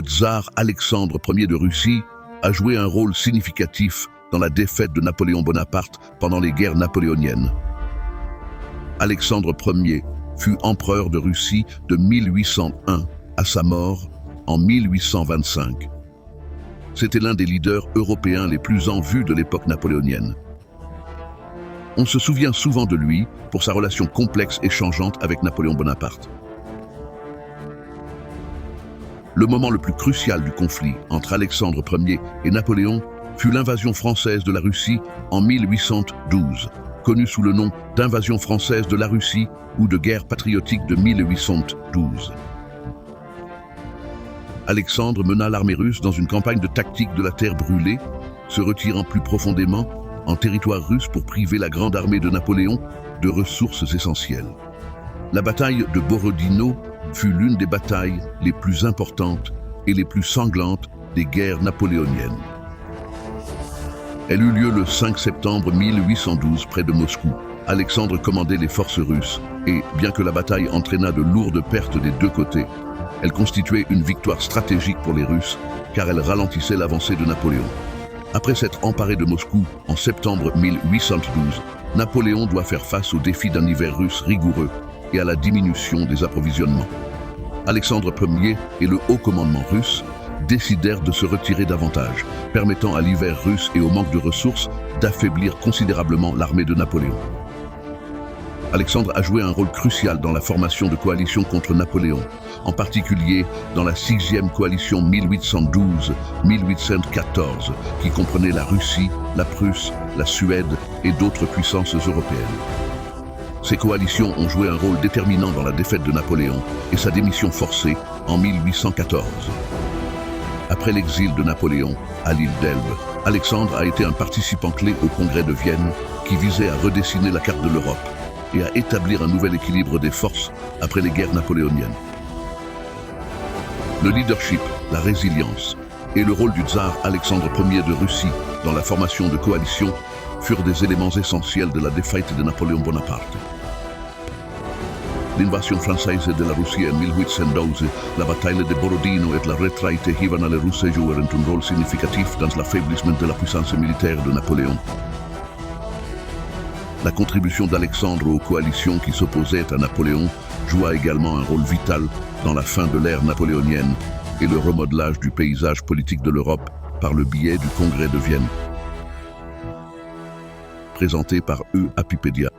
le tsar Alexandre Ier de Russie a joué un rôle significatif dans la défaite de Napoléon Bonaparte pendant les guerres napoléoniennes. Alexandre Ier fut empereur de Russie de 1801 à sa mort en 1825. C'était l'un des leaders européens les plus en vue de l'époque napoléonienne. On se souvient souvent de lui pour sa relation complexe et changeante avec Napoléon Bonaparte. Le moment le plus crucial du conflit entre Alexandre Ier et Napoléon fut l'invasion française de la Russie en 1812, connue sous le nom d'invasion française de la Russie ou de guerre patriotique de 1812. Alexandre mena l'armée russe dans une campagne de tactique de la terre brûlée, se retirant plus profondément en territoire russe pour priver la grande armée de Napoléon de ressources essentielles. La bataille de Borodino fut l'une des batailles les plus importantes et les plus sanglantes des guerres napoléoniennes. Elle eut lieu le 5 septembre 1812 près de Moscou. Alexandre commandait les forces russes et, bien que la bataille entraîna de lourdes pertes des deux côtés, elle constituait une victoire stratégique pour les Russes car elle ralentissait l'avancée de Napoléon. Après s'être emparé de Moscou en septembre 1812, Napoléon doit faire face au défi d'un hiver russe rigoureux et à la diminution des approvisionnements. Alexandre Ier et le haut commandement russe décidèrent de se retirer davantage, permettant à l'hiver russe et au manque de ressources d'affaiblir considérablement l'armée de Napoléon. Alexandre a joué un rôle crucial dans la formation de coalitions contre Napoléon, en particulier dans la 6e coalition 1812-1814, qui comprenait la Russie, la Prusse, la Suède et d'autres puissances européennes. Ces coalitions ont joué un rôle déterminant dans la défaite de Napoléon et sa démission forcée en 1814. Après l'exil de Napoléon à l'île d'Elbe, Alexandre a été un participant clé au Congrès de Vienne qui visait à redessiner la carte de l'Europe et à établir un nouvel équilibre des forces après les guerres napoléoniennes. Le leadership, la résilience et le rôle du tsar Alexandre Ier de Russie dans la formation de coalitions furent des éléments essentiels de la défaite de Napoléon Bonaparte. L'invasion française de la Russie en 1812, la bataille de Borodino et la retraite hivernale russe jouèrent un rôle significatif dans l'affaiblissement de la puissance militaire de Napoléon. La contribution d'Alexandre aux coalitions qui s'opposaient à Napoléon joua également un rôle vital dans la fin de l'ère napoléonienne et le remodelage du paysage politique de l'Europe par le biais du Congrès de Vienne. Présenté par Apipédia.